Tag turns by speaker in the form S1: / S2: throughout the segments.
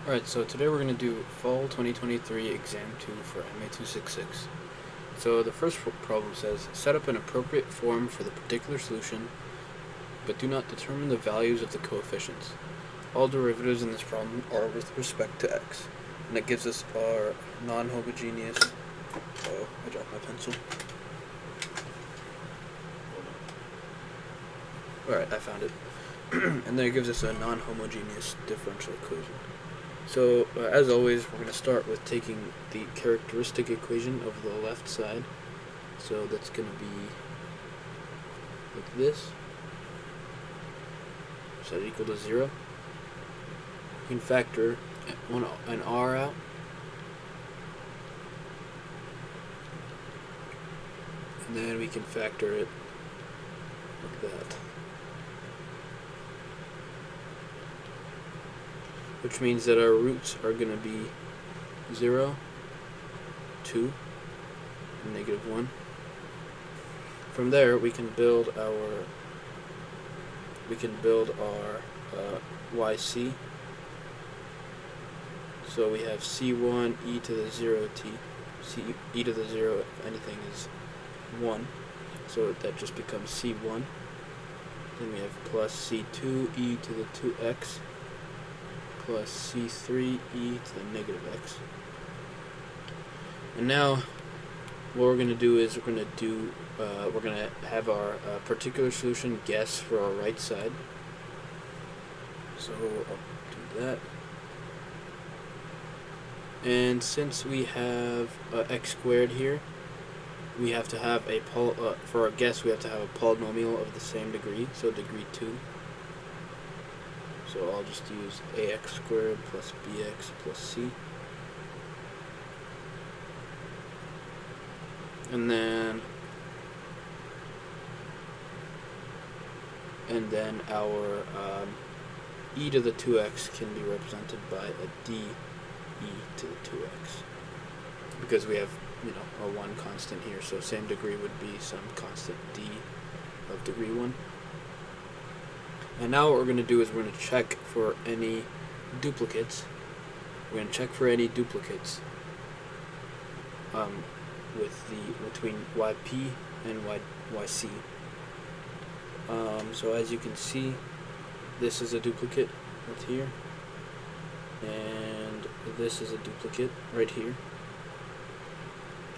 S1: Alright, so today we're going to do Fall 2023 Exam 2 for MA 266. So the first problem says, set up an appropriate form for the particular solution, but do not determine the values of the coefficients. All derivatives in this problem are with respect to x. And it gives us our non-homogeneous... Oh, I dropped my pencil. Alright, I found it. And then it gives us a non-homogeneous differential equation. So, as always, we're going to start with taking the characteristic equation of the left side. So that's going to be like this. So that equal to 0. You can factor an r out. And then we can factor it like that. Which means that our roots are going to be 0, 2, and negative 1. From there, we can build our YC. So we have C1 e to the 0t. E to the 0, if anything, is 1. So that just becomes C1. Then we have plus C2 e to the 2x. Plus C3 e to the negative x. And now what we're going to do is we're going to have our particular solution guess for our right side. So I'll do that. And since we have x squared here, we have to have a for our guess we have to have a polynomial of the same degree, so degree 2. So I'll just use ax squared plus bx plus c. And then our e to the 2x can be represented by a d e to the 2x. Because we have, a 1 constant here, so same degree would be some constant d of degree 1. And now what we're going to do is we're going to check for any duplicates. We're going to check for any duplicates between yp and yc. So as you can see, this is a duplicate right here, and this is a duplicate right here.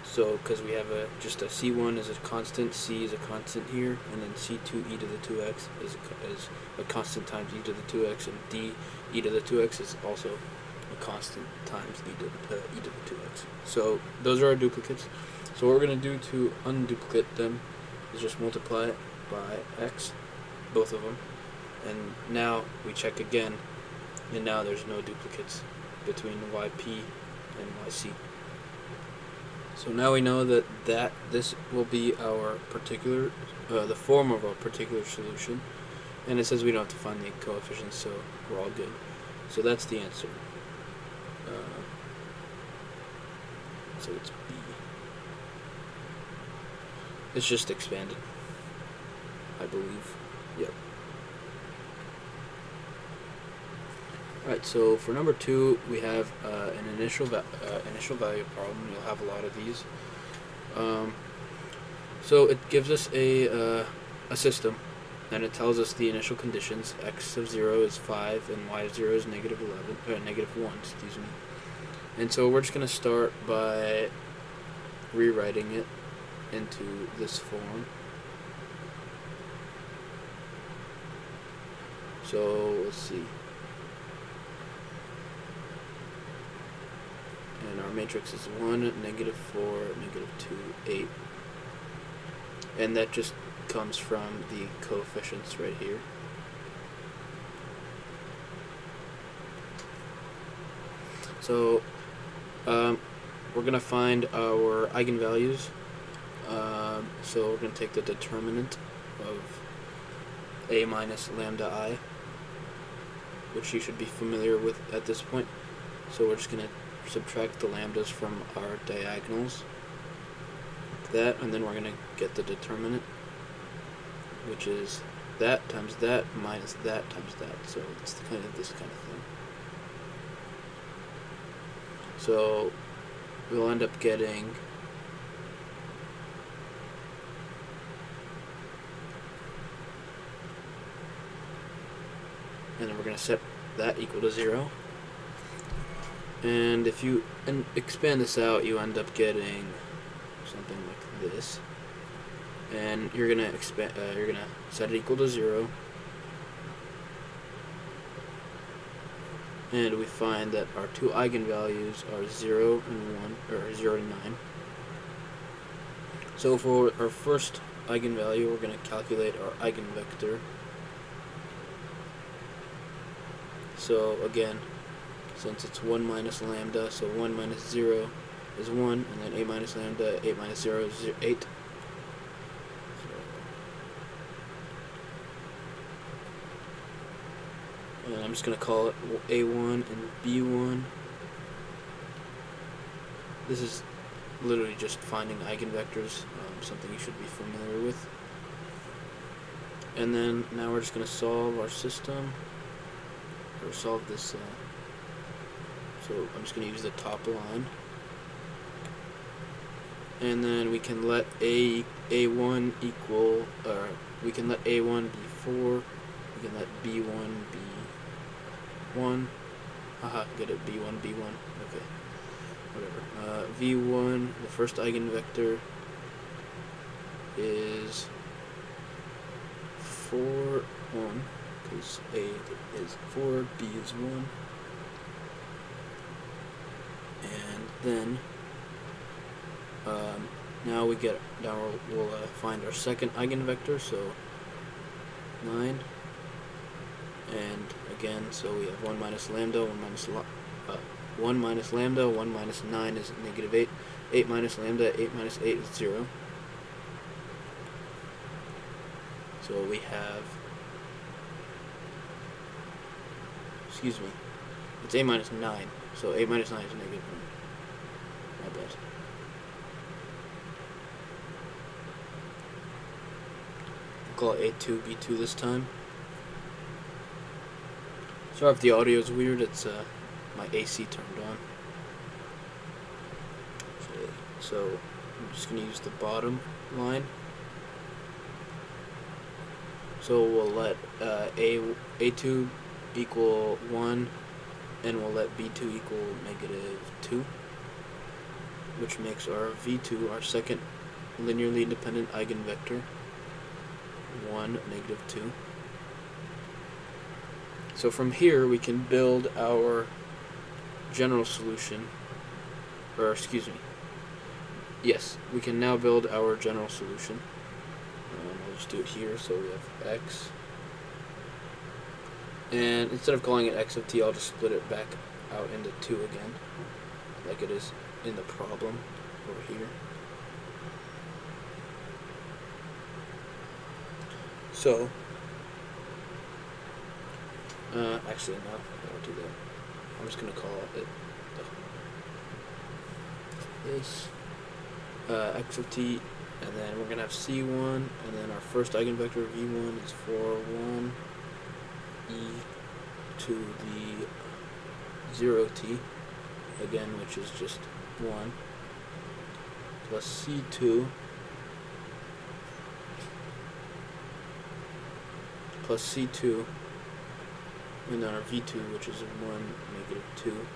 S1: So, because we have just a C1 is a constant, C is a constant here, and then C2 e to the 2x is a constant times e to the 2x, and D e to the 2x is also a constant times e to the 2x. So those are our duplicates. So what we're going to do to unduplicate them is just multiply it by x, both of them, and now we check again, and now there's no duplicates between yp and yc. So now we know that this will be our particular, the form of our particular solution, and it says we don't have to find the coefficients, so we're all good. So that's the answer. So it's B. It's just expanded, I believe. Yep. Alright, so for number 2, we have an initial value problem. You'll have a lot of these. So it gives us a system, and it tells us the initial conditions. X of 0 is 5, and y of 0 is negative 1, excuse me. And so we're just going to start by rewriting it into this form. So let's see. And our matrix is 1, negative 4, negative 2, 8. And that just comes from the coefficients right here. So we're going to find our eigenvalues. So we're going to take the determinant of a minus lambda I, which you should be familiar with at this point. So we're just going to subtract the lambdas from our diagonals, like that, and then we're going to get the determinant, which is that times that minus that times that. So it's kind of this kind of thing. So we'll end up getting and then we're going to set that equal to 0. And if you expand this out, you end up getting something like this. And you're gonna set it equal to 0. And we find that our two eigenvalues are 0 and 1, or 0 and 9. So for our first eigenvalue, we're going to calculate our eigenvector. So again, since it's 1 minus lambda, so 1 minus 0 is 1, and then 8 minus lambda, 8 minus 0 is 8. And I'm just going to call it A1 and B1. This is literally just finding eigenvectors, something you should be familiar with. And then now we're just going to solve our system, or solve this. So I'm just going to use the top line. And then we can let A1 equal, or we can let A1 be 4, we can let B1 be 1. Haha, get it, B1, B1. Okay, whatever. V1, the first eigenvector, is 4, 1, because A is 4, B is 1. And then, now we'll find our second eigenvector, so 9. And again, so we have 1 minus lambda, 1 minus lambda, 1 minus 9 is negative 8. 8 minus lambda, 8 minus 8 is 0. So we have, excuse me, it's 8 minus 9. So 8 minus 9 is negative 1. My bad. We'll call it A2, B2 this time. Sorry if the audio is weird, it's my AC turned on. Okay, so I'm just going to use the bottom line. So we'll let A2 equal 1, and we'll let B2 equal negative 2, which makes our V2 our second linearly independent eigenvector, 1, negative 2. So from here we can build our general solution, or excuse me, yes, we can now build our general solution. I'll just do it here, so we have x, and instead of calling it x of t, I'll just split it back out into 2 again, like it is in the problem over here. So, actually, no, I won't do that. I'm just going to call it this x of t, and then we're going to have c1, and then our first eigenvector v1 is 4, 1 e to the 0t, again, which is just 1, plus c2 plus c2, and then our v2, which is 1, negative 2,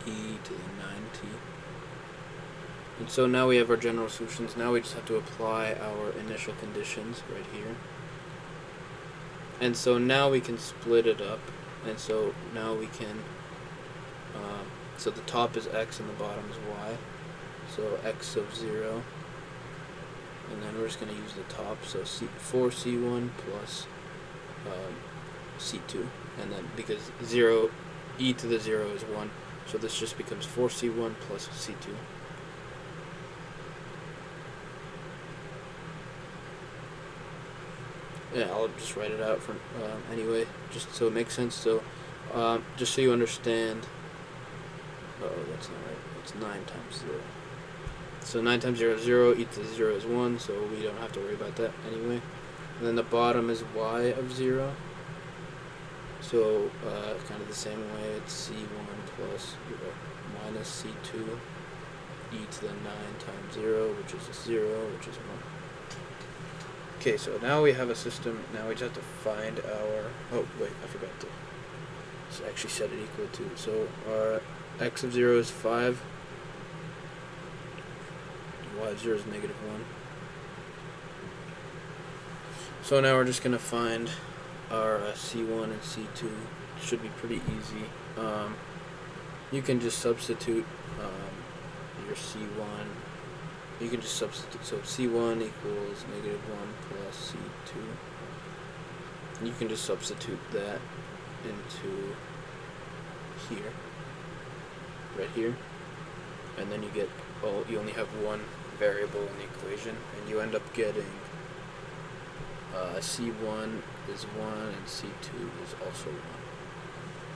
S1: e to the 9t. And so now we have our general solutions. Now we just have to apply our initial conditions right here. And so now we can split it up. And so now we can, so the top is x and the bottom is y. So x of 0. And then we're just going to use the top. So 4c1 plus c2. And then because 0, e to the 0 is 1. So this just becomes 4c1 plus c2. Yeah, I'll just write it out for anyway, just so it makes sense. So, just so you understand. Oh, that's not right. It's 9 times 0. So 9 times 0 is 0. E to the 0 is 1. So we don't have to worry about that anyway. And then the bottom is y of 0. So kind of the same way, it's C1 plus minus C2 e to the 9 times 0, which is a 0, which is 1. Okay, so now we have a system. Now we just have to find our... Oh, wait, I forgot to actually set it equal to. So our x of 0 is 5. Y of 0 is negative 1. So now we're just going to find our C1 and C2. It should be pretty easy. You can just substitute your C1. You can just substitute. So C1 equals negative 1 plus C2. And you can just substitute that into here. Right here. And then you get, well, you only have one variable in the equation. And you end up getting C1 is 1 and C2 is also 1.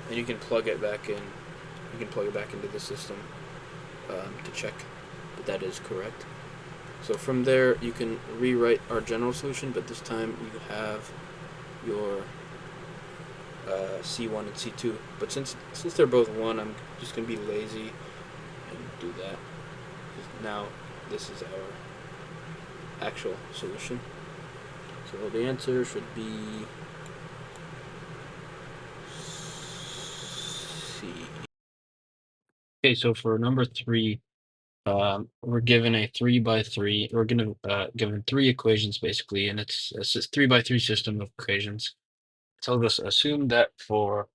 S1: And you can plug it back in. You can plug it back into the system to check that that is correct. So from there, you can rewrite our general solution, but this time you have your C1 and C2. But since they're both 1, I'm just going to be lazy and do that. Now this is our actual solution. So the answer should be C. Okay, so for number 3, we're given a 3 by 3. We're given 3 equations basically, and it's a 3 by 3 system of equations. So let's assume that for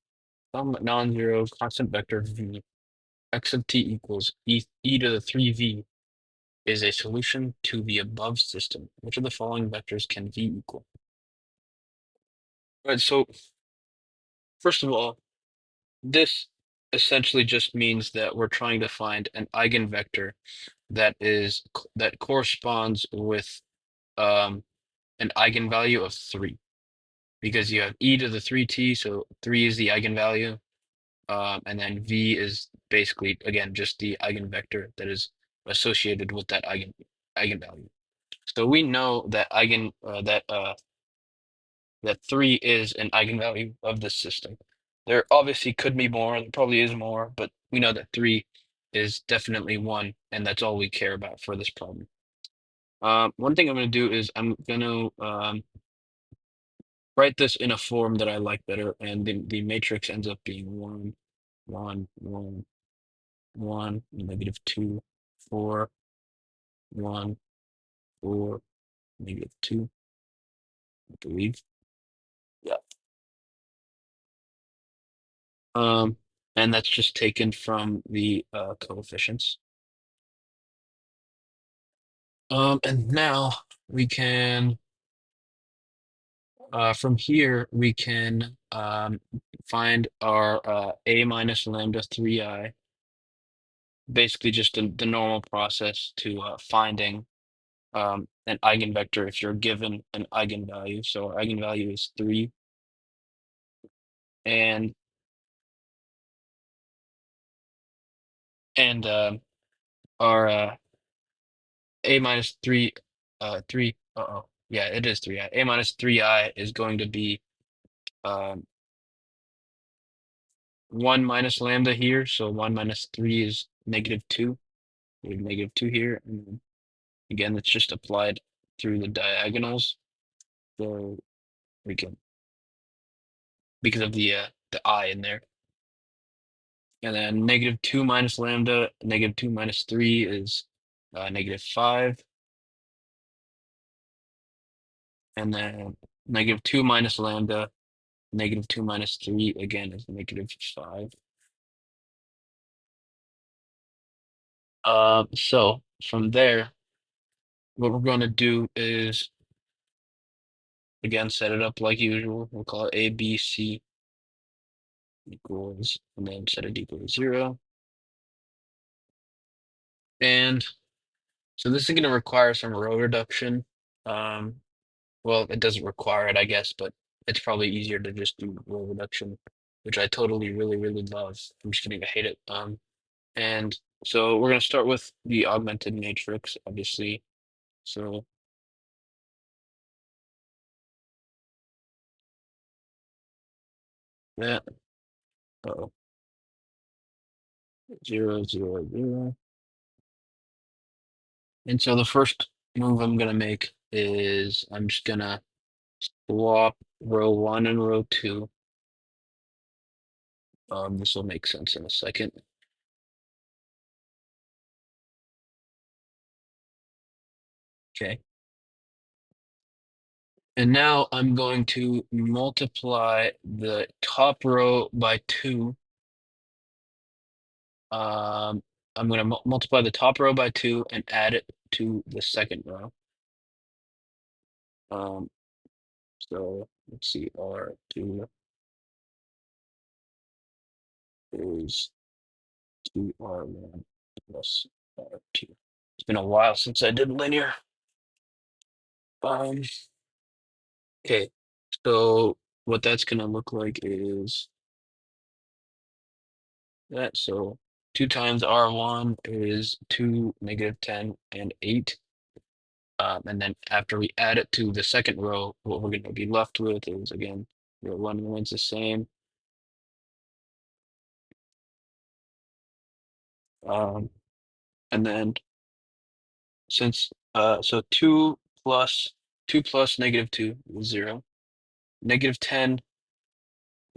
S1: some non-zero constant vector v, x of t equals e to the 3v is a solution to the above system. Which of the following vectors can v equal? All right, so first of all, this essentially just means that we're trying to find an eigenvector that corresponds with an eigenvalue of 3, because you have e to the 3t, so 3 is the eigenvalue, and then v is basically, again, just the eigenvector that is associated with that eigenvalue. So we know that that 3 is an eigenvalue of this system. There obviously could be more, there probably is more, but we know that 3 is definitely 1, and that's all we care about for this problem. One thing I'm going to do is I'm going to write this in a form that I like better, and the matrix ends up being 1, 1, 1, 1, negative 2, 4, 1, 4, negative 2, I believe. Yeah. And that's just taken from the coefficients. And now we can, from here, we can find our a minus lambda 3I, basically just the normal process to finding an eigenvector if you're given an eigenvalue. So our eigenvalue is 3. And our a minus 3, 3, yeah, it is 3I. A minus 3I is going to be 1 minus lambda here. So 1 minus 3 is negative 2. We have negative 2 here. And again, it's just applied through the diagonals. So we can, because of the I in there. And then negative 2 minus lambda, negative 2 minus 3 is negative 5. And then negative 2 minus lambda, negative 2 minus 3, again, is negative 5. So from there, what we're going to do is, again, set it up like usual. We'll call it A, B, C equals, and then set it equal to 0. And so this is going to require some row reduction. Well, it doesn't require it, I guess, but it's probably easier to just do row reduction, which I totally really, really love. I'm just kidding, I hate it. And so we're going to start with the augmented matrix, obviously. So that. Uh-oh. 0, 0, 0. And so the first move I'm gonna make is I'm just gonna swap row 1 and row 2. This will make sense in a second. Okay. And now I'm going to multiply the top row by 2. I'm going to multiply the top row by 2 and add it to the second row. So let's see, R2 is 2R1 plus R2. It's been a while since I did linear. Okay, so what that's going to look like is that. So 2 times R1 is 2, -10, and 8. And then after we add it to the second row, what we're going to be left with is, again, row 1 remains the same. And then since, so 2 plus -2 is 0. -10,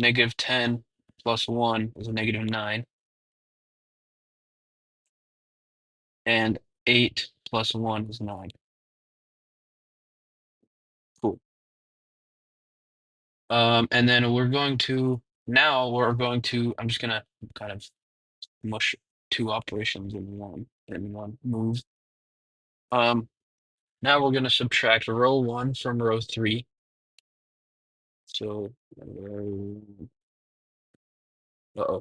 S1: -10 plus 1 is a -9. And 8 plus 1 is 9. Cool. And then I'm just gonna kind of mush 2 operations in one move. Now we're gonna subtract row 1 from row 3. So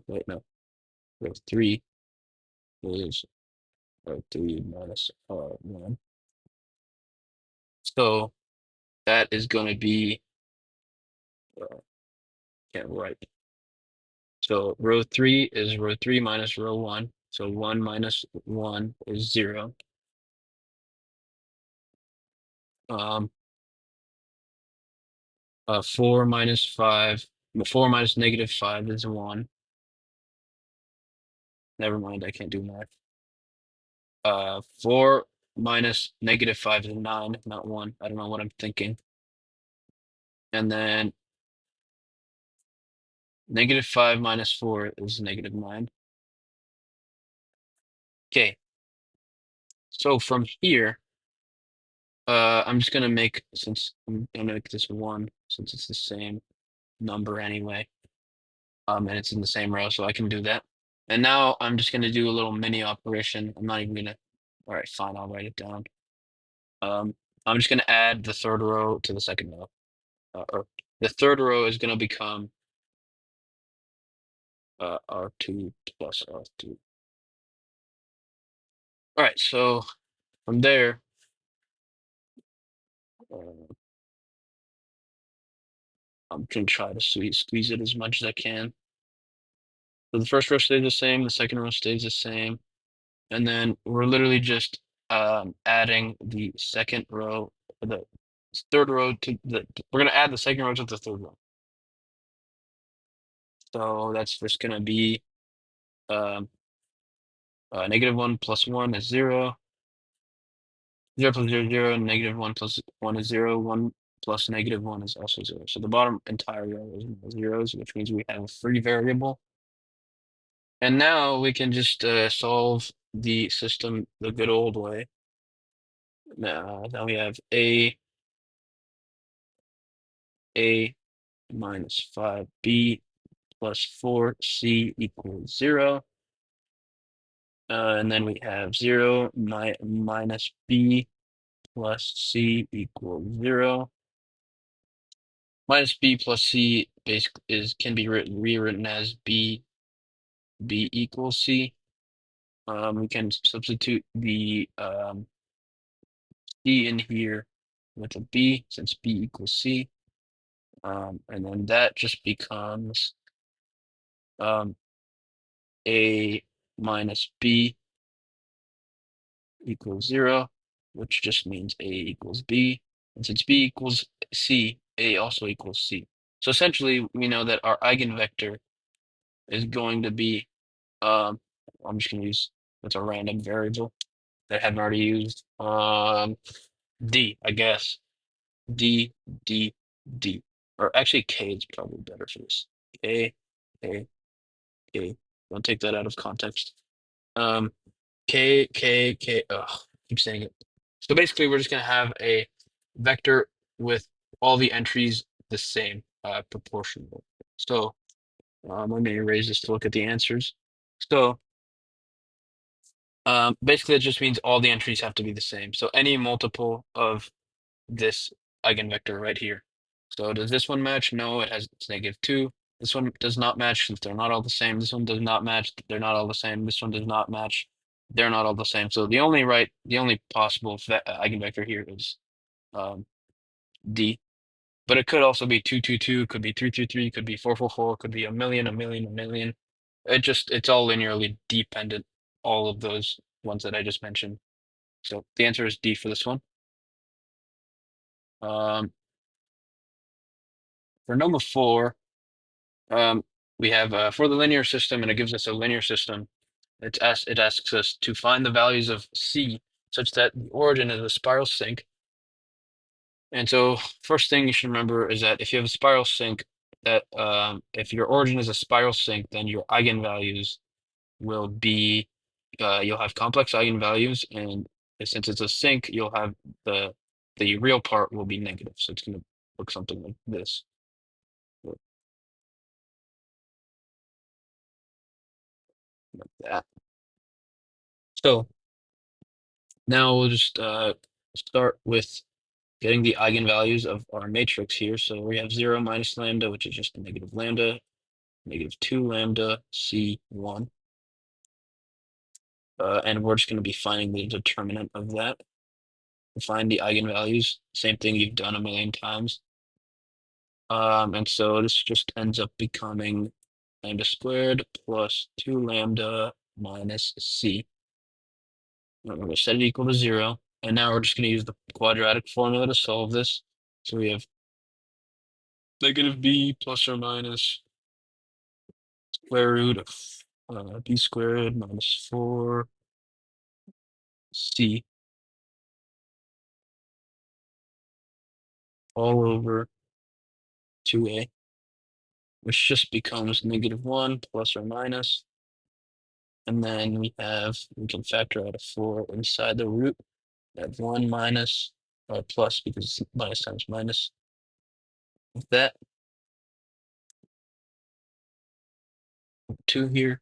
S1: wait, no. Row 3 is row 3 minus 1. So that is gonna be can't write. So row 3 is row 3 minus row 1. So 1 minus 1 is 0. 4 minus -5 is 1. Never mind, I can't do math. 4 minus -5 is 9, not 1. I don't know what I'm thinking. And then -5 minus 4 is -9. Okay. So from here, I'm just gonna make, since I'm gonna make this 1, since it's the same number anyway. And it's in the same row, so I can do that. And now I'm just gonna do a little mini operation. I'm not even gonna, all right, fine, I'll write it down. I'm just gonna add the third row to the second row. Or the third row is gonna become R2 plus R2. All right, so from there, uh, I'm gonna try to squeeze it as much as I can. So the first row stays the same, the second row stays the same, and then we're literally just adding the second row, the third row to the. We're gonna add the second row to the third row. So that's just gonna be -1 plus 1 is 0. 0 plus 0 is 0, -1 plus 1 is 0, 1 plus -1 is also 0. So the bottom entire row is zeros, which means we have a free variable. And now we can just solve the system the good old way. Now we have A minus 5B plus 4C equals 0. And then we have 0 minus B plus C equals 0. Minus B plus C basically can be rewritten as B equals C. We can substitute the C in here with a B, since B equals C. And then that just becomes A minus B equals 0, which just means A equals B. And since B equals C, A also equals C. So essentially, we know that our eigenvector is going to be, I'm just going to use, that's a random variable that I haven't already used. D, I guess. D, D, D. Or actually, K is probably better for this. K, K, K. Don't take that out of context. K, K, K. Ugh, keep saying it. So basically, we're just going to have a vector with all the entries the same, proportional. So let me erase this to look at the answers. So basically, it just means all the entries have to be the same. So any multiple of this eigenvector right here. So does this one match? No, it's -2. This one does not match since they're not all the same. This one does not match. They're not all the same. This one does not match. They're not all the same. So the only possible eigenvector here is D. But it could also be 2, 2, 2. Could be 3, 3, 3. Could be 4, 4, 4. Could be a million, a million, a million. It's all linearly dependent. All of those ones that I just mentioned. So the answer is D for this one. For number 4, we have for the linear system, and it gives us a linear system. It asks us to find the values of C such that the origin is a spiral sink. And so first thing you should remember is that if you have a spiral sink, that if your origin is a spiral sink, then your eigenvalues will be you'll have complex eigenvalues, and since it's a sink, you'll have the real part will be negative. So it's going to look something like this. Like that. So now we'll just start with getting the eigenvalues of our matrix here. So we have 0 minus lambda, which is just negative lambda, -2 lambda, C1. And we're just going to be finding the determinant of that. Find the eigenvalues. Same thing you've done a million times. And so this just ends up becoming lambda squared plus 2 lambda minus C. We're going to set it equal to 0. And now we're just going to use the quadratic formula to solve this. So we have negative b plus or minus square root of b squared minus 4c all over 2a, which just becomes -1 plus or minus. And then we can factor out a 4 inside the root. That 1 minus or plus, because minus times minus, with that 2 here.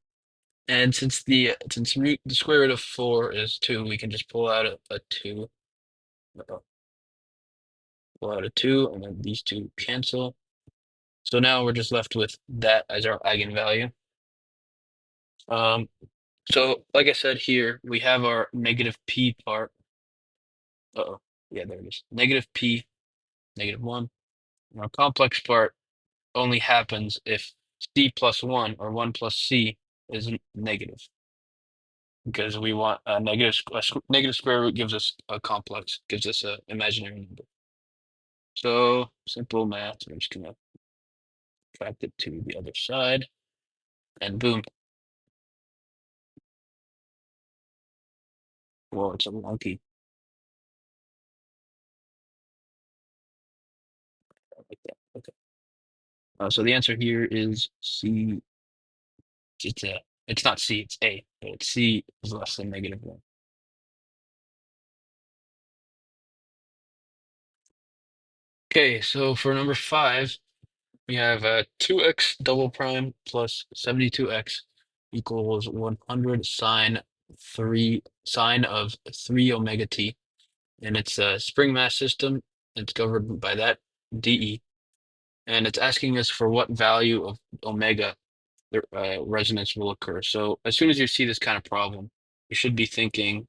S1: And since the square root of 4 is 2, we can just pull out a 2. Pull out a 2, and then these two cancel. So now we're just left with that as our eigenvalue. So like I said here, we have our negative p part. Uh-oh, yeah, there it is. Negative p, -1. And our complex part only happens if c plus 1 or 1 plus c is negative. Because we want a negative square root gives us a complex, gives us an imaginary number. So simple math, we're just gonna subtract it to the other side, and boom. Well, it's a monkey. Like that. Okay. So the answer here is C. It's not C, it's A. But it's C is less than -1. Okay, so for number 5, we have 2x double prime plus 72x equals 100 sine of 3 omega t. And it's a spring mass system. It's governed by that dE. And it's asking us for what value of omega the resonance will occur. So as soon as you see this kind of problem, you should be thinking,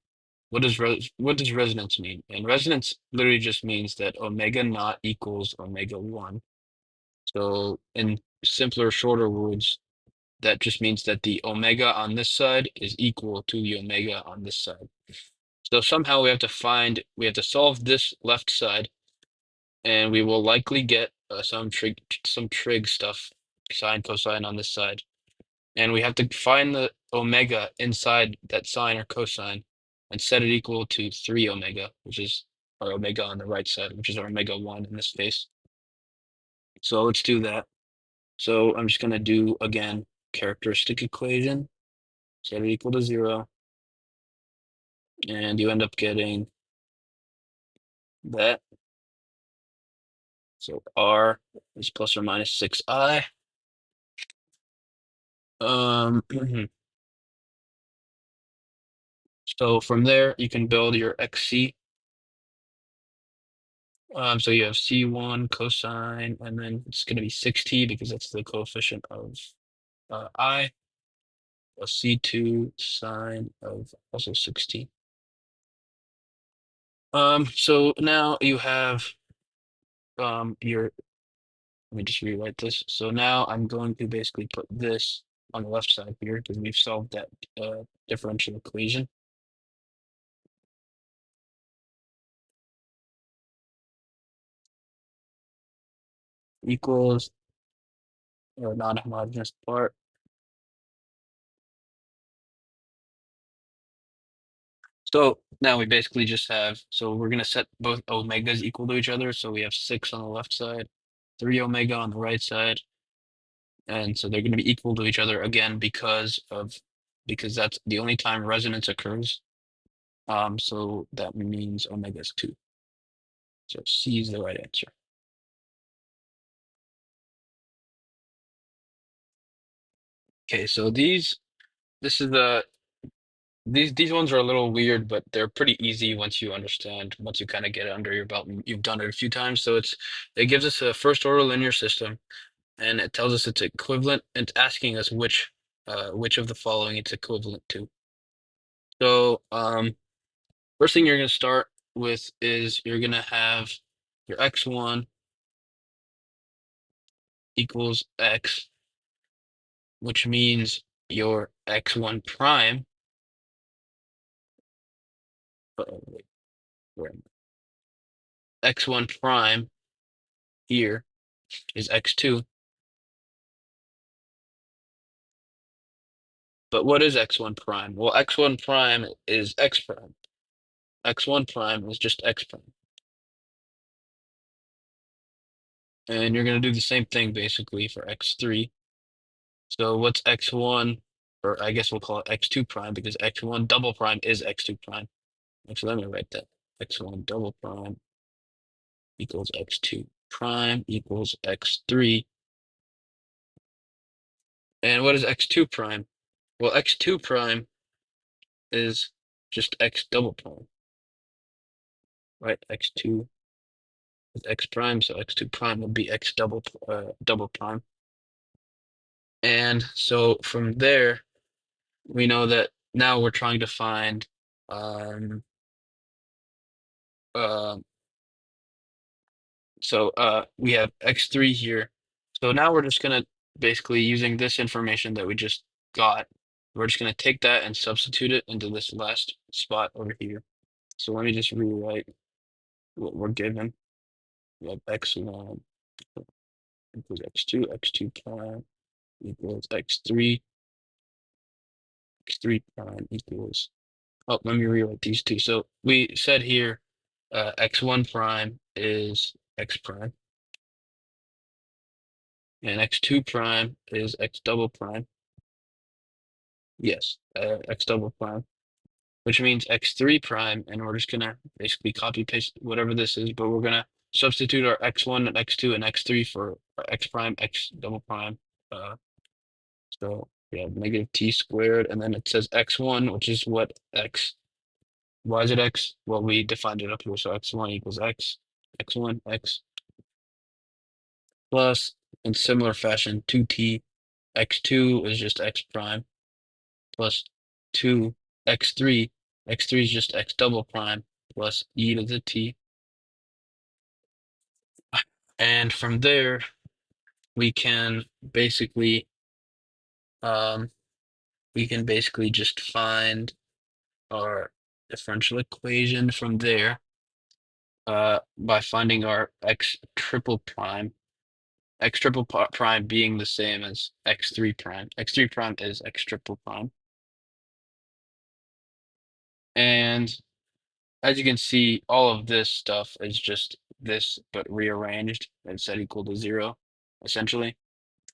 S1: what does resonance mean? And resonance literally just means that omega naught equals omega 1. So in simpler, shorter words, that just means that the omega on this side is equal to the omega on this side. So somehow we have to solve this left side, and we will likely get some trig stuff, sine, cosine on this side. And we have to find the omega inside that sine or cosine and set it equal to 3 omega, which is our omega on the right side, which is our omega 1 in this case. So let's do that. So I'm just going to do, again, characteristic equation, set it equal to 0, and you end up getting that. So R is plus or minus 6i. So from there, you can build your XC. So you have C1 cosine, and then it's going to be 6t because that's the coefficient of I, plus C2 sine of also 6t. So now you have your, let me just rewrite this. So now I'm going to basically put this on the left side here because we've solved that differential equation. Equals or non-homogeneous part. So now we basically just have, so we're going to set both omegas equal to each other. So we have 6 on the left side, 3 omega on the right side. And so they're going to be equal to each other again because that's the only time resonance occurs. So that means omega is 2. So C is the right answer. Okay, so this is these ones are a little weird, but they're pretty easy once you understand, once you kind of get it under your belt and you've done it a few times. So it gives us a first order linear system, and it tells us it's equivalent. It's asking us which of the following it's equivalent to. So first thing you're going to start with is you're going to have your x1 equals x, which means your x1 prime. Wait, where am I? X1 prime here is x2. But what is x1 prime? Well, x1 prime is x prime. X1 prime is just x prime. And you're going to do the same thing basically for x3. So what's x1, or I guess we'll call it x2 prime because x1 double prime is x2 prime. Actually, let me write that. X1 double prime equals x2 prime equals x3. And what is x2 prime? Well, x2 prime is just x double prime, right? X2 is x prime, so x2 prime would be x double prime. And so from there, we know that now we're trying to find um uh we have x3 here. So now we're just gonna basically using this information that we just got, we're just gonna take that and substitute it into this last spot over here. So let me just rewrite what we're given. We have x1 equals x2 prime equals x3 prime equals, oh, let me rewrite these two. So we said here x1 prime is x prime and x2 prime is x double prime. Yes, x double prime, which means x3 prime, and we're just gonna basically copy paste whatever this is, but we're gonna substitute our x1 and x2 and x3 for our x prime, x double prime. So we have negative t squared, and then it says x1, which is what x. Why is it x? Well, we defined it up here, so x1 equals x, x1, x, plus, in similar fashion, 2t, x2 is just x prime, plus 2, x3, x3 is just x double prime, plus e to the t. And from there, we can basically, um, just find our differential equation from there by finding our x triple prime. X triple prime being the same as X3 prime. X3 prime is X triple prime. And as you can see, all of this stuff is just this, but rearranged and set equal to 0, essentially.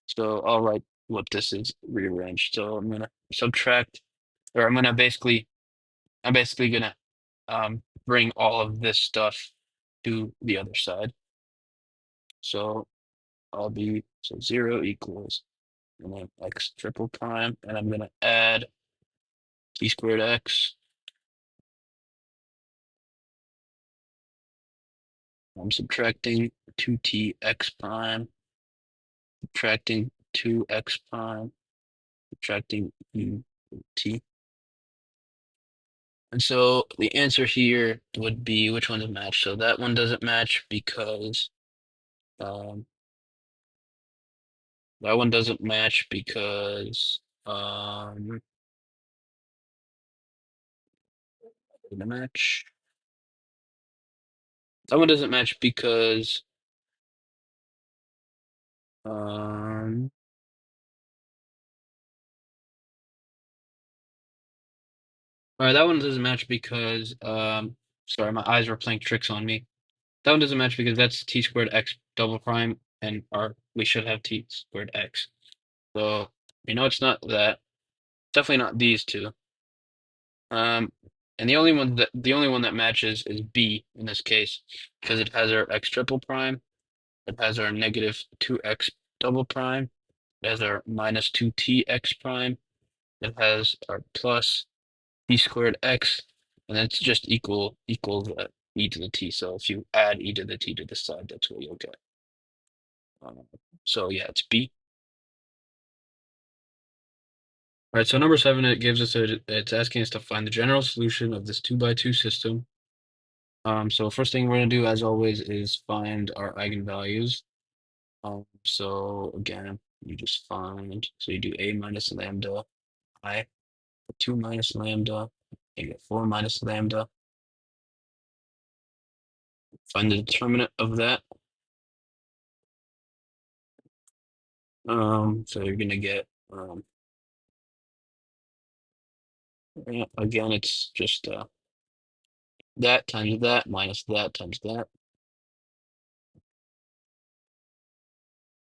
S1: So I'll write what this is rearranged. So I'm gonna subtract, or I'm basically gonna bring all of this stuff to the other side. So so 0 equals, and then X triple prime, and I'm gonna add t squared x. I'm subtracting 2tx prime, subtracting 2x prime, subtracting ut. And so the answer here would be, which one does match? So that one doesn't match because that one doesn't match because the match. That one doesn't match because all right, that one doesn't match because sorry, my eyes were playing tricks on me. That one doesn't match because that's t squared x double prime, and we should have t squared x. So it's not that. Definitely not these two. And the only one that matches is B in this case, because it has our x triple prime, it has our negative 2x double prime, it has our minus 2tx prime, it has our plus t squared x, and it's just equals e to the t. So if you add e to the t to the side, that's what you'll get. So yeah, it's B. All right, so number 7, it gives us it's asking us to find the general solution of this 2x2 system. So first thing we're gonna do, as always, is find our eigenvalues. So again, you just find, so you do a minus lambda I, 2 minus lambda, you get 4 minus lambda. Find the determinant of that. So you're gonna get again, it's just that times that minus that times that.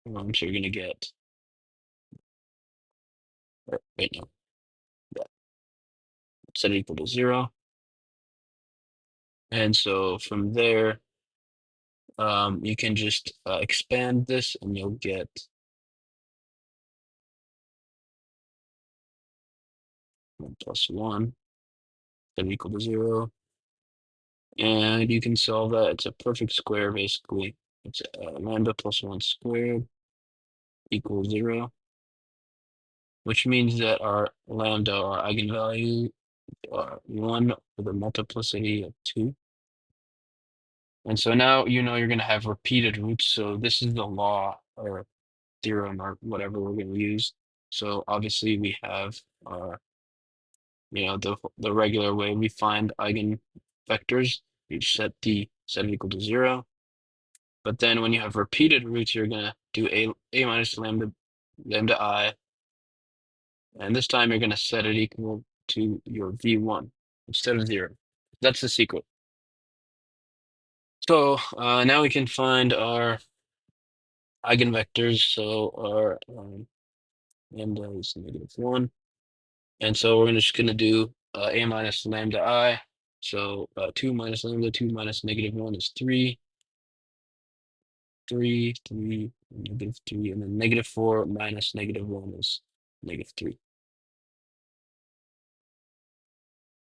S1: So you're gonna get, wait, no, that set it equal to 0. And so from there, you can just expand this, and you'll get 1 plus 1 set it equal to 0. And you can solve that. It's a perfect square, basically. It's lambda plus 1 squared equals 0, which means that our lambda, our eigenvalue, are 1 with a multiplicity of 2. And so now you're going to have repeated roots. So this is the law or theorem or whatever we're going to use. So obviously we have our, the regular way we find eigenvectors. You set it equal to 0. But then when you have repeated roots, you're going to do a minus lambda I. And this time you're going to set it equal to your v1 instead of 0. That's the secret. So now we can find our eigenvectors. So our lambda is -1. And so we're just going to do a minus lambda I. So 2 minus lambda, 2 minus -1 is 3. 3, 3, -3, and then -4 minus -1 is -3.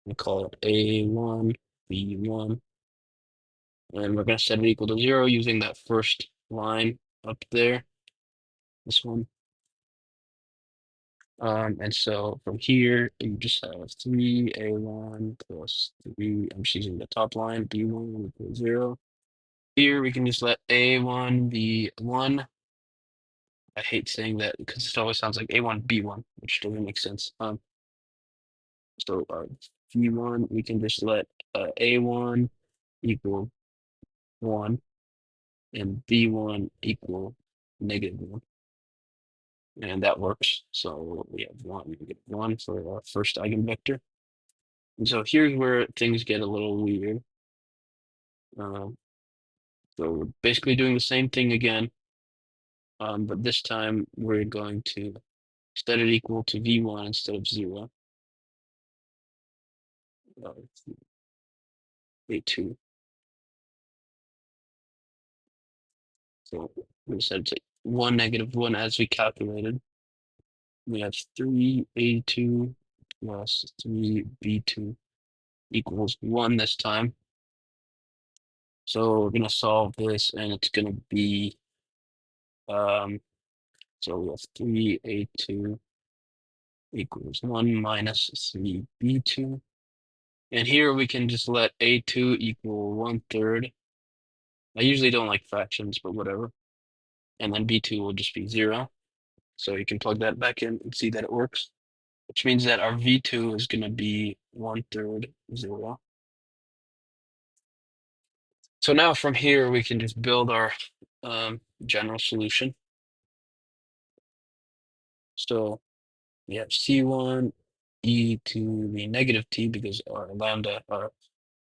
S1: We call it A1, B1. And we're going to set it equal to 0 using that first line up there, this one. And so from here, you just have 3A1 plus 3. I'm just using the top line, B1 equals 0. Here we can just let A1 be 1. I hate saying that because it always sounds like A1, B1, which doesn't make sense. So V1, we can just let A1 equal 1 and B1 equal -1. And that works. So we have 1, -1 for our first eigenvector. And so here's where things get a little weird. So we're basically doing the same thing again, but this time we're going to set it equal to v1 instead of 0. A2. So we set it to 1, -1 as we calculated. We have 3a2 plus 3b2 equals 1 this time. So we're going to solve this, and it's going to be, so we have 3a2 equals 1 minus 3b2. And here we can just let a2 equal 1/3. I usually don't like fractions, but whatever. And then b2 will just be 0. So you can plug that back in and see that it works, which means that our v2 is going to be 1/3 0. So now from here, we can just build our general solution. So we have C1 e to the -t because our lambda, our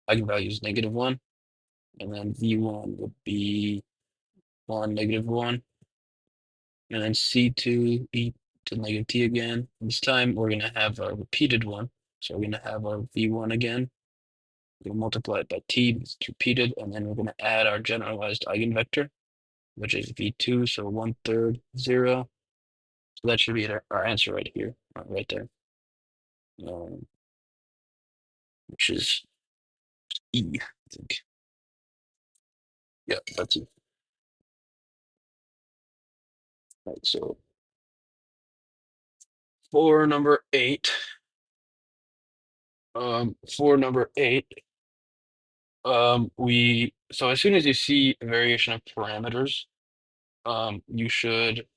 S1: eigenvalue is -1. And then V1 would be 1, -1. And then C2 e to -t again. This time we're going to have a repeated one. So we're going to have our V1 again. We'll multiply it by t because it's repeated, and then we're going to add our generalized eigenvector, which is v2, so 1/3 0. So that should be our answer right here, right there, which is E, I think. Yeah, that's it. Right, so for number 8, so as soon as you see a variation of parameters, you should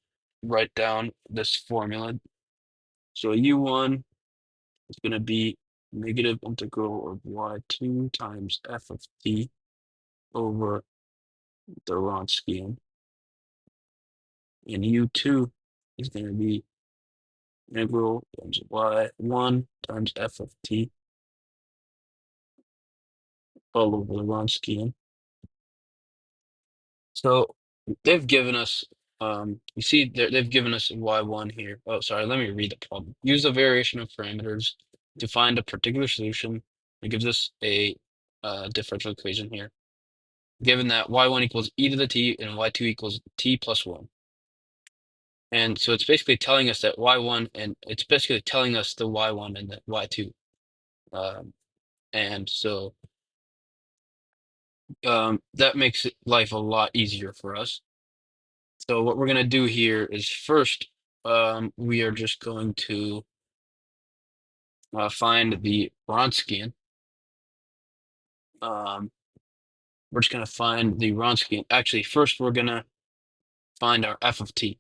S1: write down this formula. So u1 is going to be negative integral of y2 times f of t over the Wronskian. And u2 is going to be integral times y1 times f of t all over the Wronskian. So they've given us, you see, they've given us y1 here. Oh, sorry, let me read the problem. Use a variation of parameters to find a particular solution. It gives us a differential equation here. Given that y1 equals e to the t and y2 equals t plus 1. And so it's basically telling us that y1, and it's basically telling us the y1 and the y2. And so that makes life a lot easier for us. So what we're going to do here is first, we are just going to find the Wronskian. We're just going to find the Wronskian. Actually, first we're going to find our f of t.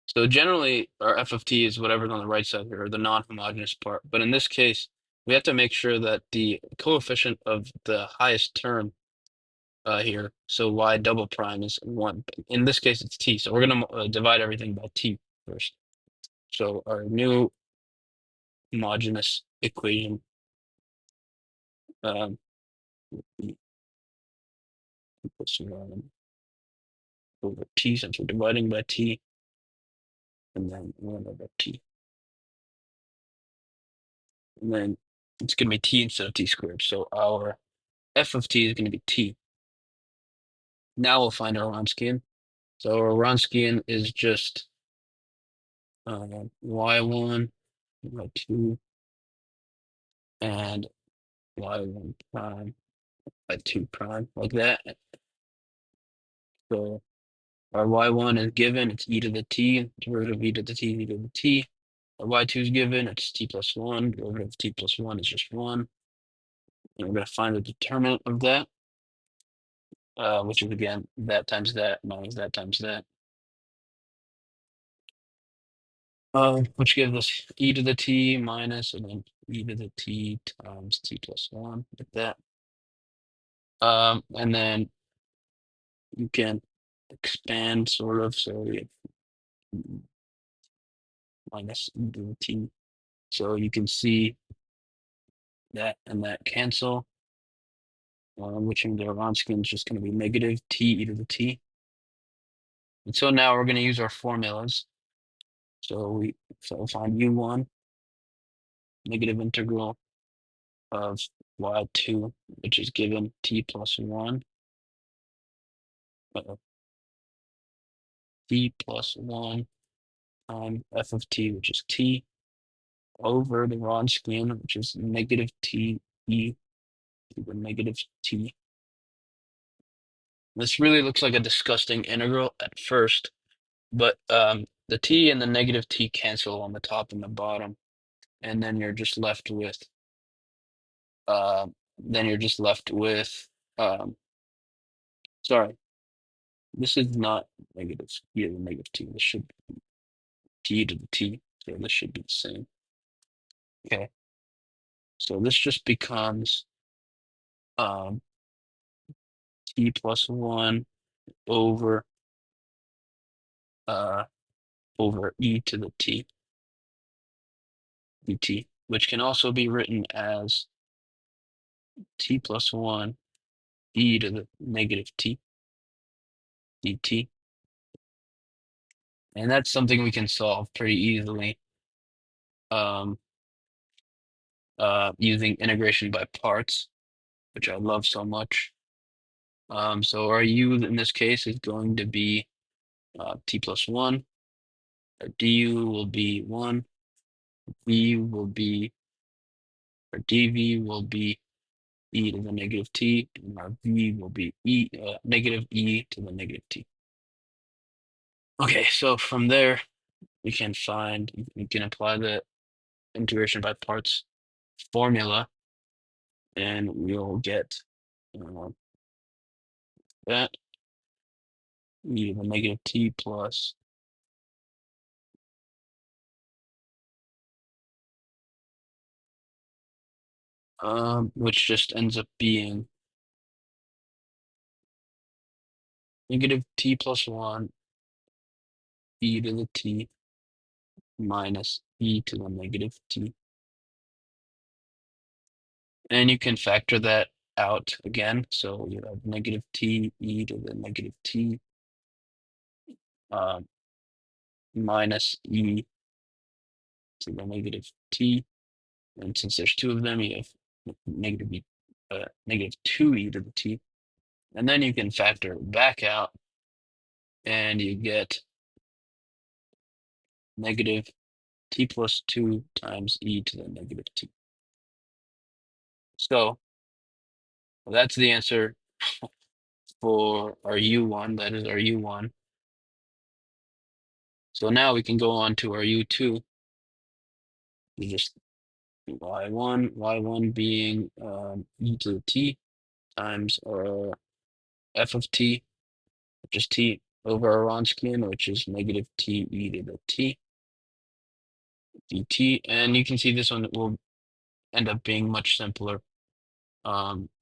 S1: So generally, our f of t is whatever's on the right side here, or the non-homogeneous part. But in this case, we have to make sure that the coefficient of the highest term here, so y double prime is 1. In this case, it's t. So we're going to divide everything by t first. So our new homogeneous equation equals 1 over t, since we're dividing by t, and then 1 over t. And then it's going to be t instead of t squared. So our f of t is going to be t. Now we'll find our Wronskian. So our Wronskian is just y1, y2, and y1 prime by 2 prime, like that. So our y1 is given, it's e to the t, derivative of e to the t, e to the t. Our y2 is given, it's t plus 1, derivative of t plus 1 is just 1. And we're going to find the determinant of that, which is again that times that minus that times that. Which gives us e to the t minus, and then e to the t times t plus 1, like that. And then you can expand sort of, so we have minus e to the t. So you can see that and that cancel, which in the Wronskian is just going to be negative t e to the t. And so now we're going to use our formulas. So we'll find u1, negative integral of y2, which is given t plus 1, t plus 1 times f of t, which is t, over the Wronskian, which is negative t e to the negative t. This really looks like a disgusting integral at first, but the t and the negative t cancel on the top and the bottom, and then you're just left with uh, sorry, this is not negative e to the negative t. This should be t to the t, so this should be the same. Okay, so this just becomes t plus 1 over e to the t dt, which can also be written as t plus 1 e to the negative t dt. And that's something we can solve pretty easily using integration by parts, which I love so much. So our u in this case is going to be t plus 1. Our du will be 1. V will be, our dv will be e to the negative t, and our v will be negative e to the negative t. Okay, so from there, we can apply the integration by parts formula, and we'll get that e to the negative t plus which just ends up being negative t plus 1 e to the t minus e to the negative t. And you can factor that out again. So you have negative t e to the negative t minus e to the negative t. And since there's two of them, you have negative 2e to the t. And then you can factor it back out, and you get negative t plus 2 times e to the negative t. So that's the answer for our u1. That is our u1. So now we can go on to our u2. We just y1 being e to the t times our f of t, which is t over our Wronskian, which is negative t e to the t dt. And you can see this one will end up being much simpler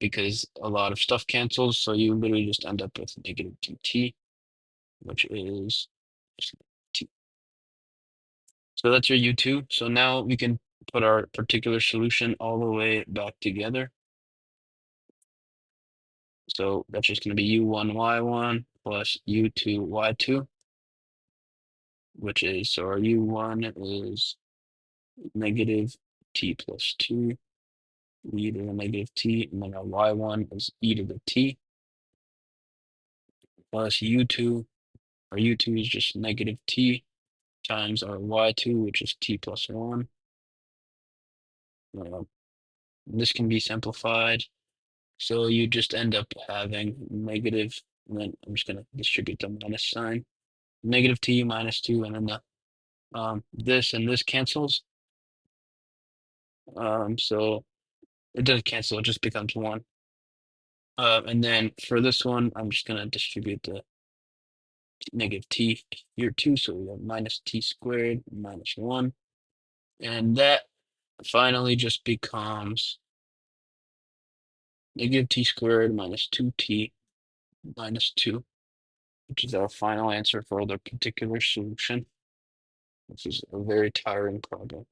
S1: because a lot of stuff cancels. So you literally just end up with negative dt, which is t. So that's your u2. So now we can put our particular solution all the way back together. So that's just going to be u1 y1 plus u2 y2, which is, so our u1 is negative t plus 2 e to the negative t, and then our y1 is e to the t plus u2. Our u2 is just negative t times our y2, which is t plus 1. This can be simplified. So you just end up having negative, and then I'm just going to distribute the minus sign. Negative t minus 2, and then the this and this cancels. So it doesn't cancel, it just becomes 1. And then for this one, I'm just going to distribute the negative t here too. So we have minus t squared minus 1. And that finally just becomes negative t squared minus 2t minus 2. which is our final answer for the particular solution, which is a very tiring problem.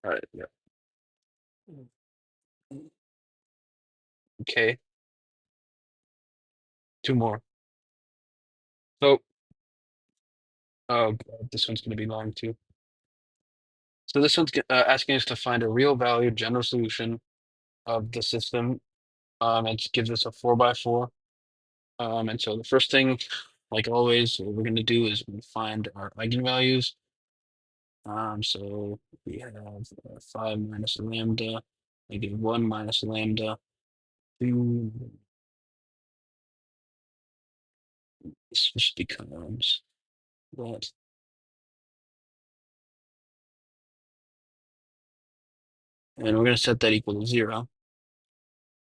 S1: All right, yeah. Okay. Two more. So, oh God, this one's going to be long too. So this one's asking us to find a real value general solution of the system. It gives us a 4x4. And so the first thing, like always, what we're going to do is find our eigenvalues. So we have 5 minus lambda, -1 minus lambda, 2. This just becomes that. And we're going to set that equal to 0.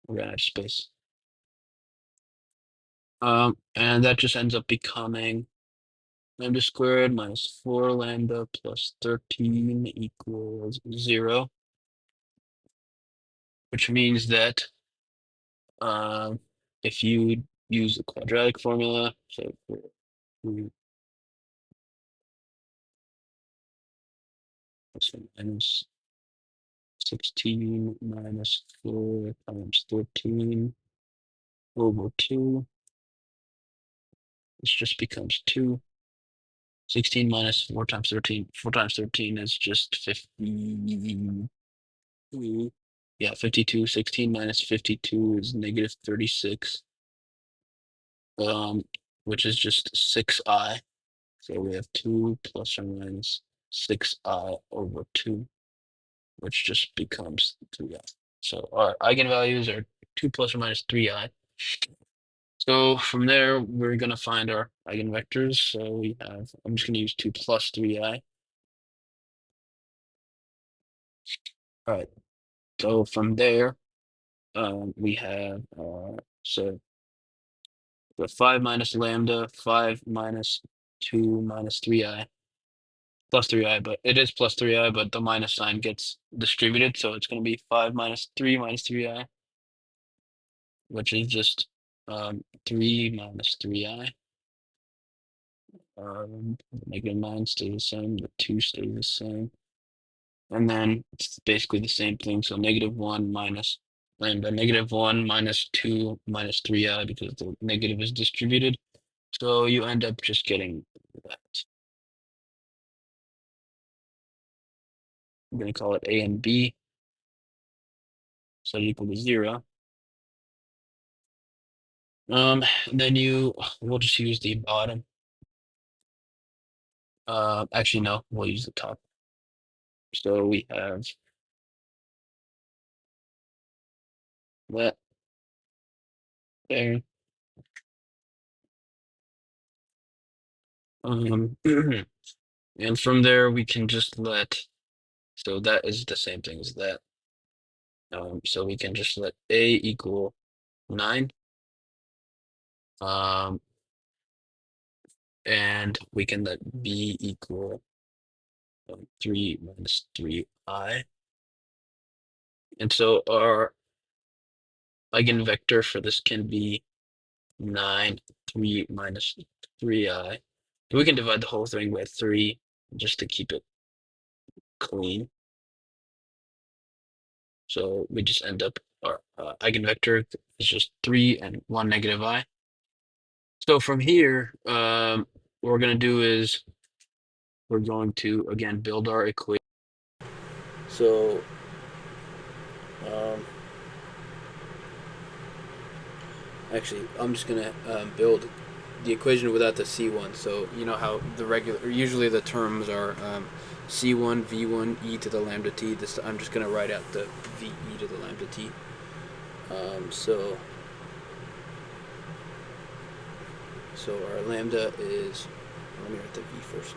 S1: We're going to have space. And that just ends up becoming lambda squared minus 4 lambda plus 13 equals 0, which means that if you use the quadratic formula, so for minus 16 minus 4 times 13 over 2, this just becomes 2. 16 minus 4 times 13. 4 times 13 is just 52. Yeah, 52. 16 minus 52 is -36. Which is just 6i. So we have 2 plus or minus 6i over 2, which just becomes 3i. So our eigenvalues are 2 plus or minus 3i. So from there, we're going to find our eigenvectors. So we have, I'm just going to use 2 plus 3i. All right. So from there, we have, so the 5 minus lambda, 5 minus 2 minus 3i, plus 3i, but it is plus 3i, but the minus sign gets distributed. So it's going to be 5 minus 3 minus 3i, which is just 3 minus 3i. The -9 stays the same, the 2 stays the same. And then it's basically the same thing. So -1 minus lambda, -1 minus 2 minus 3i, because the negative is distributed. So you end up just getting that. I'm going to call it A and B. So equal to 0. Then we'll just use the bottom. Actually, no, we'll use the top. So we have that there. And from there we can just so that is the same thing as that. So we can just let A equal 9. And we can let B equal 3 minus 3i. And so our eigenvector for this can be 9, 3 minus 3i. We can divide the whole thing by 3 just to keep it clean. So we just end up, our eigenvector is just 3 and 1 negative I. So from here, what we're going to do is we're going to, again, build our equation. So actually, I'm just going to build the equation without the C1. So you know how usually the terms are C1, V1, e to the lambda t. This I'm just going to write out the V e to the lambda t. So our lambda is, let me write the V first.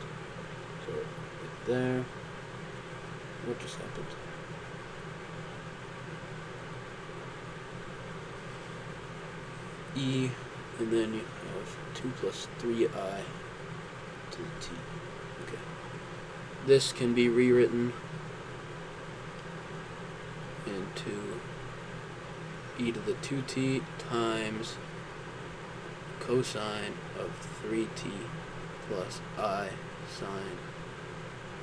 S1: So right there, what just happened? E, and then you have 2 plus 3i to the t. Okay. This can be rewritten into e to the 2t times cosine of 3t plus I sine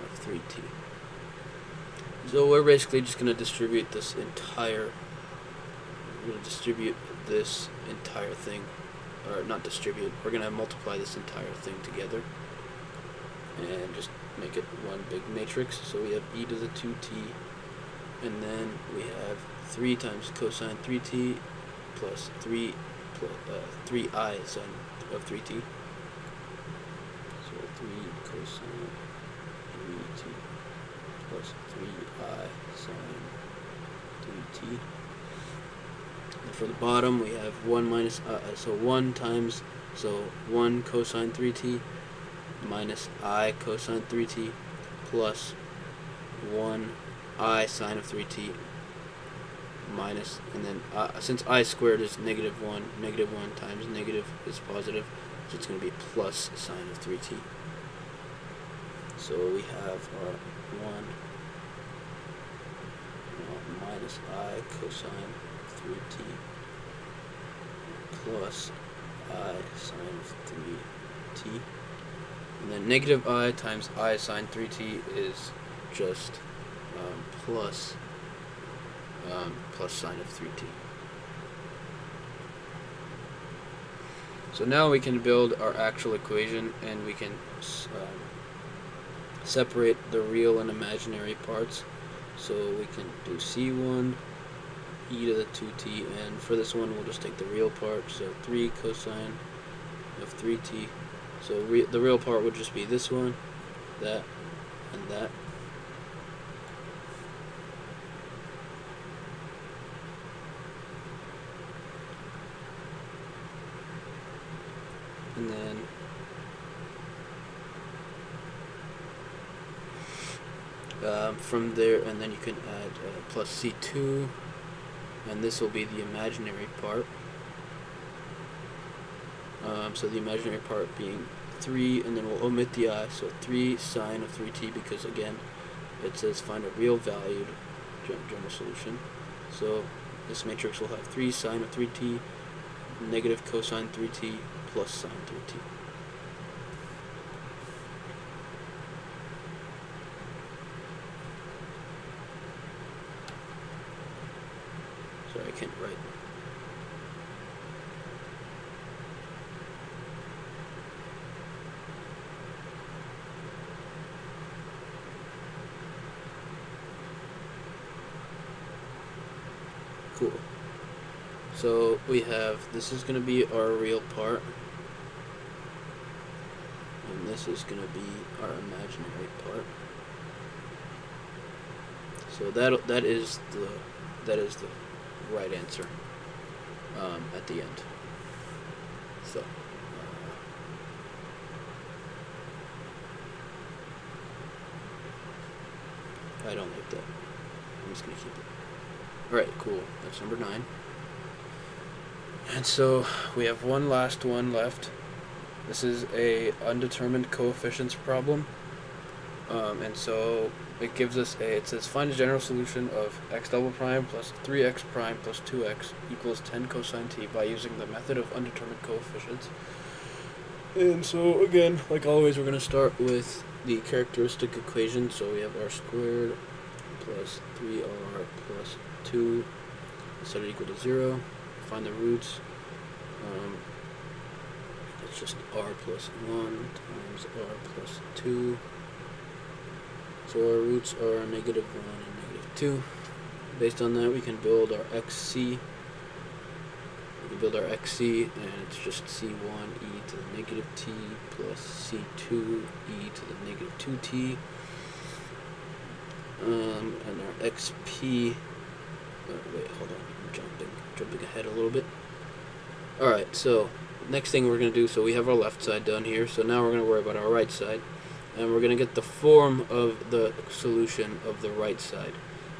S1: of 3t. So we're basically just going to distribute this entire, thing, or not distribute, we're going to multiply this entire thing together and just make it one big matrix. So we have e to the 2t, and then we have 3 times cosine 3t plus 3i sine of 3t. So 3 cosine 3t plus 3i sine 3t. And for the bottom, we have 1 minus, so 1 times, so 1 cosine 3t minus I cosine 3t plus 1 I sine of 3t minus, and then since I squared is -1, -1 times negative is positive, so it's going to be plus sine of 3t. So we have our 1 minus I cosine 3t plus I sine of 3t. And then negative I times I sine 3t is just plus sine of 3t. So now we can build our actual equation, and we can separate the real and imaginary parts. So we can do c1 e to the 2t, and for this one we'll just take the real part, so 3 cosine of 3t. So the real part would just be this one, that, and that. And then from there, and then you can add plus c2, and this will be the imaginary part. So the imaginary part being 3, and then we'll omit the I, so 3 sine of 3t, because again it says find a real valued general solution. So this matrix will have 3 sine of 3t, negative cosine 3t, plus sine 3t. Sorry, I can't write. Cool. So we have, this is going to be our real part, and this is going to be our imaginary part. So that is the right answer at the end. So I don't like that. I'm just going to keep it. Alright, cool. That's number 9. And so we have one last one left. This is a undetermined coefficients problem. And so it gives us it says find a general solution of x double prime plus 3x prime plus 2x equals 10 cosine t by using the method of undetermined coefficients. And so again, like always, we're going to start with the characteristic equation. So we have r squared plus 3r plus 2 set it equal to 0. Find the roots. It's just r plus 1 times r plus 2. So our roots are -1 and -2. Based on that, we can build our xc. And it's just c1 e to the negative t plus c2 e to the negative 2t. And our xp. Wait, hold on. I'm jumping ahead a little bit. Alright, so next thing we're going to do, so we have our left side done here, so now we're going to worry about our right side. And we're going to get the form of the solution of the right side.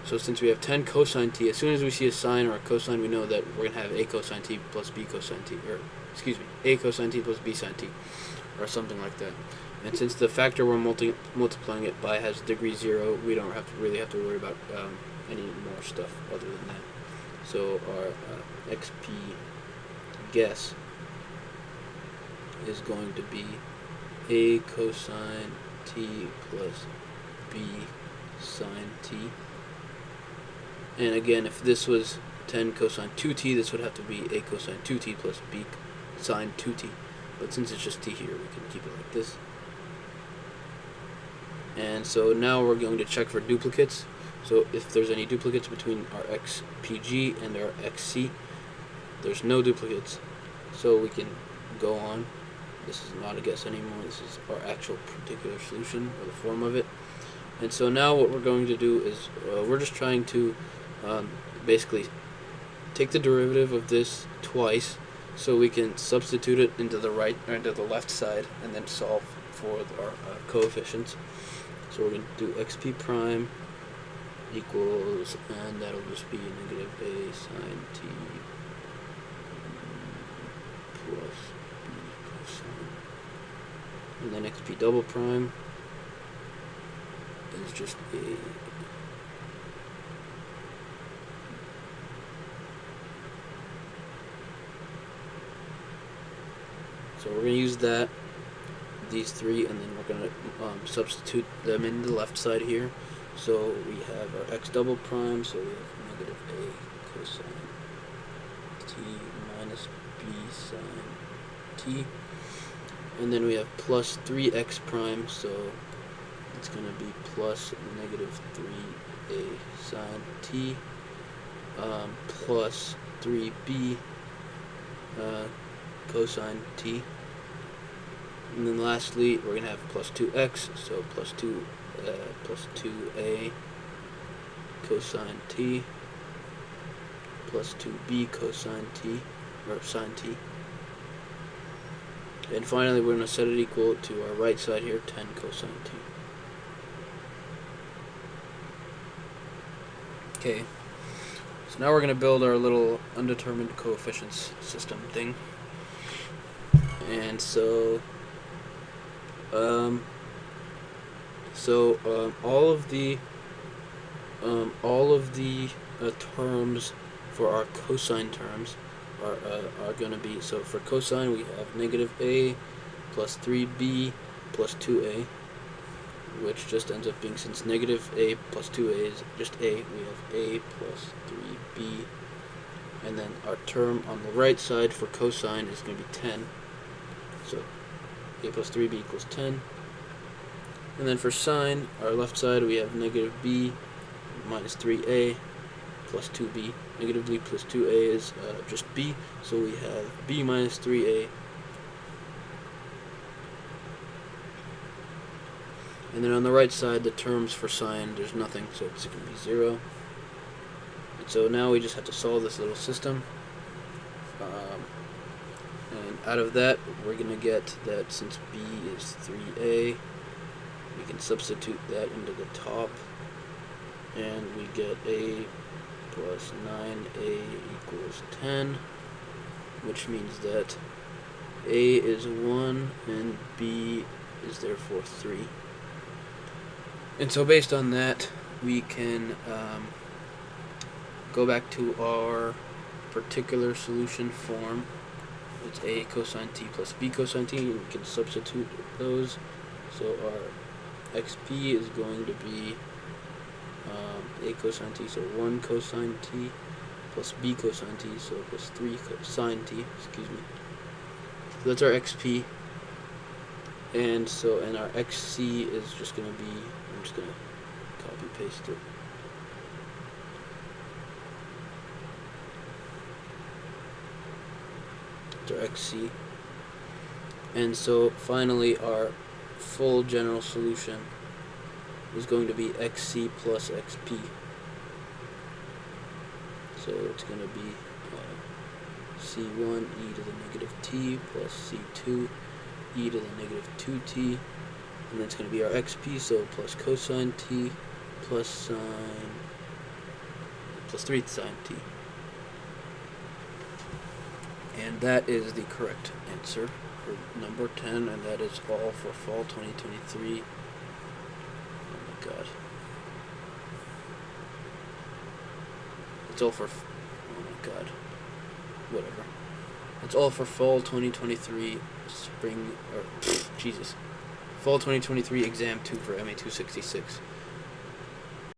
S1: So since we have 10 cosine t, as soon as we see a sine or a cosine, we know that we're going to have a cosine t plus b cosine t, or excuse me, a cosine t plus b sine t, or something like that. And since the factor we're multiplying it by has degree 0, we don't really have to worry about any more stuff other than that. So our xp guess is going to be a cosine t plus b sine t. And again, if this was 10 cosine 2t, this would have to be a cosine 2t plus b sine 2t. But since it's just t here, we can keep it like this. And so now we're going to check for duplicates. So if there's any duplicates between our xpg and our xc, there's no duplicates. So we can go on. This is not a guess anymore. This is our actual particular solution, or the form of it. And so now what we're going to do is we're just trying to basically take the derivative of this twice, so we can substitute it into the right or into the left side, and then solve for our coefficients. So we're going to do xp prime equals, and that'll just be negative a sine t plus b cosine, and then xp double prime is just a so we're going to use that, these three, and then we're going to substitute them in the left side here. So we have our x double prime, so we have negative a cosine t minus b sine t, and then we have plus 3x prime, so it's going to be plus negative 3a sine t plus 3b cosine t. And then lastly, we're going to have plus 2x, so plus 2a cosine t plus 2b cosine t, or sine t. And finally, we're going to set it equal to our right side here, 10 cosine t. Okay, so now we're going to build our little undetermined coefficients system thing. And so all of the terms for our cosine terms are going to be, so for cosine we have negative a plus 3b plus 2a, which just ends up being, since negative a plus 2a is just a, we have a plus 3b, and then our term on the right side for cosine is going to be 10, so a plus 3b equals 10. And then for sine, our left side, we have negative b minus 3a plus 2b. Negative b plus 2a is just b, so we have b minus 3a. And then on the right side, the terms for sine, there's nothing, so it's going to be 0. And so now we just have to solve this little system. And out of that, we're going to get that since b is 3a, we can substitute that into the top, and we get a plus 9a equals 10, which means that a is 1 and b is therefore 3. And so based on that, we can go back to our particular solution form. It's a cosine t plus b cosine t, and we can substitute those. So our xp is going to be a cosine t, so 1 cosine t plus b cosine t, so plus 3 sine t, excuse me. So that's our xp. And so, and our xc is just going to be, I'm just going to copy paste it. Our xc. And so finally our full general solution is going to be xc plus xp. So it's going to be c1 e to the negative t plus c2 e to the negative 2t, and then it's going to be our xp, so plus cosine t plus sine plus 3 sine t. And that is the correct answer for number 10, and that is all for fall 2023. Oh my god. It's all for, oh my god. Whatever. That's all for fall 2023 spring, or Jesus, fall 2023 exam 2 for MA 266.